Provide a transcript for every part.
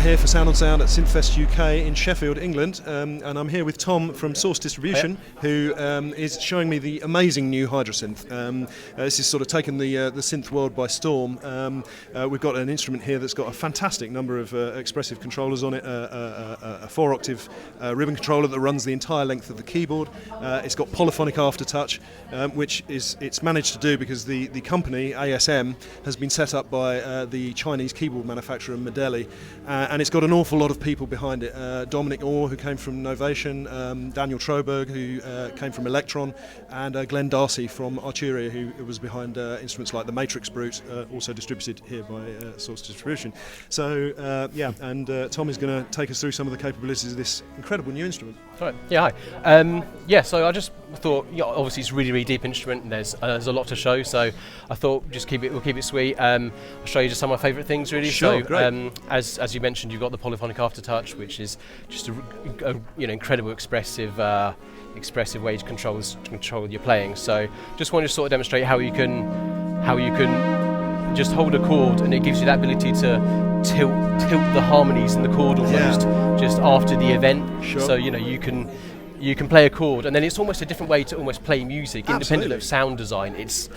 here for Sound on Sound at SynthFest UK in Sheffield, England, and I'm here with Tom from Source Distribution, who is showing me the amazing new Hydrasynth. This has sort of taken the synth world by storm. We've got an instrument here that's got a fantastic number of expressive controllers on it, a 4-octave ribbon controller that runs the entire length of the keyboard. It's got Polyphonic aftertouch, which it's managed to do because the company, ASM, has been set up by the Chinese keyboard manufacturer Modeli, and it's got an awful lot of people behind it. Dominic Orr, who came from Novation, Daniel Troberg, who came from Electron, and Glenn Darcy from Arturia, who was behind instruments like the Matrix Brute, also distributed here by Source Distribution. So Tom is going to take us through some of the capabilities of this incredible new instrument. Right. Yeah, hi. So I just thought, obviously it's a really, really deep instrument, and there's a lot to show. So I thought we'll keep it sweet. I'll show you just some of my favourite things, really. Sure, so, great. As you mentioned, you've got the Polyphonic aftertouch, which is just a incredible expressive way to control your playing. So just wanted to sort of demonstrate how you can just hold a chord, and it gives you that ability to tilt the harmonies in the chord almost just after the event. Sure. So you can play a chord, and then it's almost a different way to almost play music, independent of sound design. It's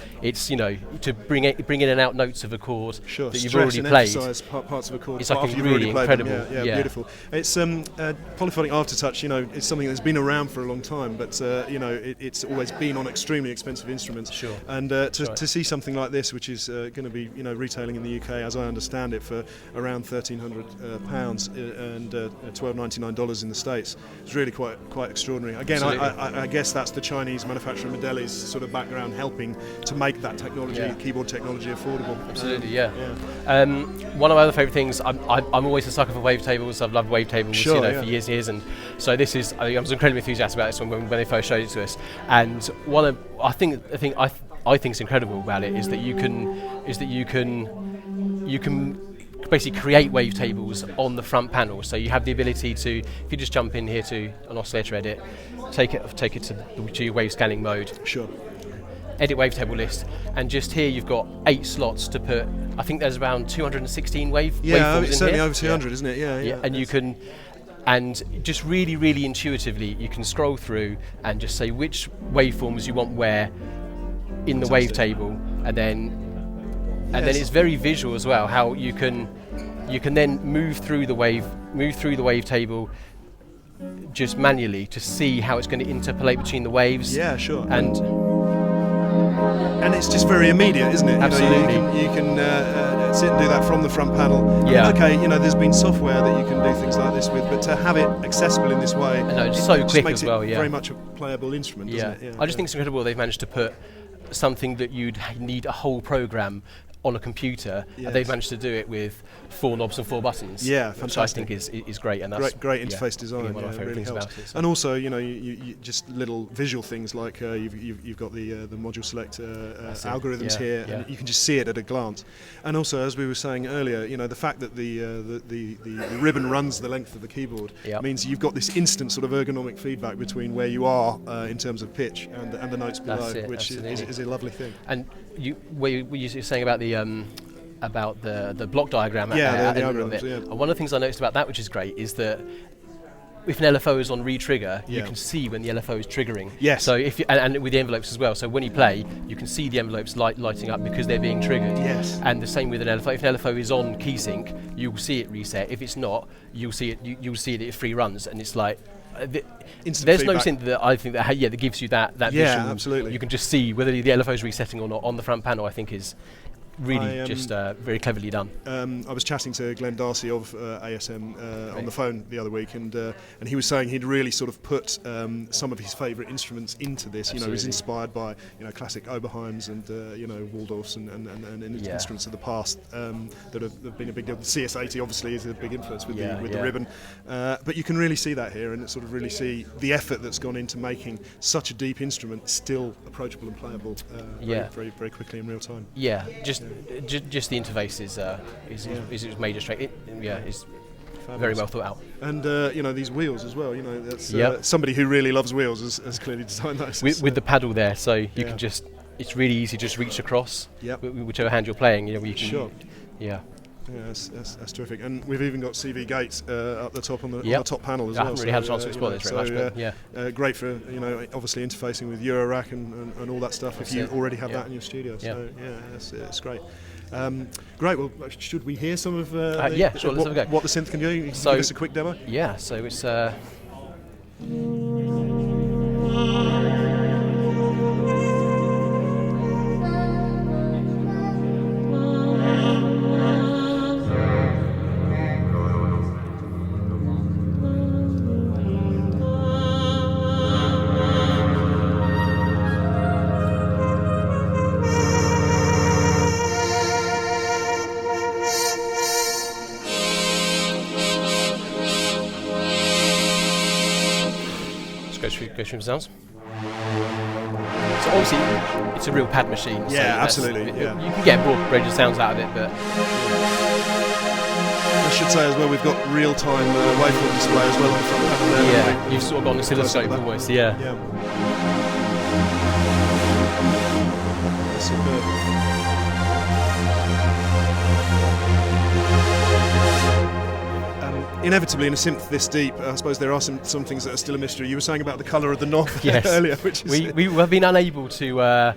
to bring in and out notes of a chord that you've already played. Emphasise parts of a chord. It's like really incredible. Yeah, beautiful. It's Polyphonic aftertouch. It's something that's been around for a long time, but it's always been on extremely expensive instruments. Sure. And to see something like this, which is going to be retailing in the UK, as I understand it, for around £1,300 and $12.99 in the States, is really quite extraordinary. Again, I guess that's the Chinese manufacturer Modeli's sort of background helping to make that technology, keyboard technology, affordable. Absolutely, one of my other favourite things, I'm always a sucker for wavetables. I've loved wavetables for years and years, and so I was incredibly enthusiastic about this one when they first showed it to us. And I think is incredible about it is that you can basically create wavetables on the front panel. So you have the ability to, if you just jump in here to an oscillator edit, take it to your wave scanning mode. Sure. Edit wavetable list, and just here you've got 8 slots to put. I think there's around 216 waveforms in here. Yeah, it's certainly over 200, isn't it? Yeah. And you can, and just really, really intuitively, you can scroll through and just say which waveforms you want where in the wavetable, and then it's very visual as well. How you can then move through the wavetable just manually to see how it's going to interpolate between the waves. Yeah, sure. And it's just very immediate, isn't it? Absolutely. You can sit and do that from the front panel. Yeah. There's been software that you can do things like this with, but to have it accessible in this way, it's so quick makes as well. it very much a playable instrument, doesn't it? I just think it's incredible they've managed to put something that you'd need a whole program on a computer, and they've managed to do it with 4 knobs and 4 buttons. Yeah, which fantastic. I think is great, and that's great interface design. One of my favourite really things helps. about it. So. And also, you just little visual things like you've got the module select algorithms here, and you can just see it at a glance. And also, as we were saying earlier, the fact that the ribbon runs the length of the keyboard means you've got this instant sort of ergonomic feedback between where you are in terms of pitch and the notes below, which is a lovely thing. And you were saying about the block diagram. The algorithms. And one of the things I noticed about that, which is great, is that if an LFO is on re-trigger, you can see when the LFO is triggering. Yes. So and with the envelopes as well. So when you play, you can see the envelopes lighting up because they're being triggered. Yes. And the same with an LFO. If an LFO is on key sync, you'll see it reset. If it's not, you'll see it. You'll see it at free runs, and it's like. There's no synth that I think that gives you that vision. Yeah, absolutely. You can just see whether the LFO is resetting or not on the front panel. I think is really very cleverly done. I was chatting to Glenn Darcy of ASM on the phone the other week, and he was saying he'd really sort of put some of his favourite instruments into this. Absolutely. He was inspired by classic Oberheims and Waldorfs and instruments of the past that have been a big deal. The CS80 obviously is a big influence with the ribbon, but you can really see that here, and sort of really see the effort that's gone into making such a deep instrument still approachable and playable very, very quickly in real time. Yeah, just the interface is major strength. It's very well thought out. And these wheels as well. That's somebody who really loves wheels has clearly designed those. With the paddle there, so you can just. It's really easy to just reach across. Yep. Whichever hand you're playing. You can. Sure. Yeah. Yeah, that's terrific. And we've even got CV Gates up the top on the top panel as I well. haven't really had a chance to explore this very much, but great for obviously interfacing with Eurorack and all that stuff if you already have that in your studio. So it's great. Great. Well, should we hear some of sure, let's have a go. What the synth can do? Give us a quick demo. Yeah. So it's. Go through sounds. So obviously, it's a real pad machine. Yeah, so absolutely. You can get a broad range of sounds out of it, but I should say as well, we've got real-time waveform display as well on the front panel there. Yeah, you've sort of got an oscilloscope almost. Yeah. That's superb. Inevitably, in a synth this deep, I suppose there are some things that are still a mystery. You were saying about the colour of the knob earlier, which is we have been unable to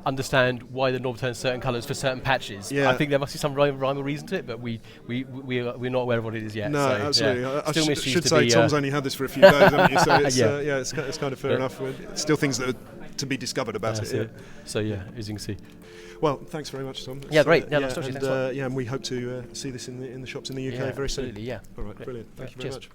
understand why the knob turns certain colours for certain patches. Yeah. I think there must be some rhyme or reason to it, but we're not aware of what it is yet. No, so, absolutely. Yeah. I should say Tom's only had this for a few days, haven't you? So it's, it's kind of fair enough. It's still things that are to be discovered about it. Yeah. So as you can see. Well, thanks very much, Tom. Yeah, great. Nice talking to you. And we hope to see this in the shops in the UK very soon. Absolutely, yeah. All right, brilliant. Thank you very much.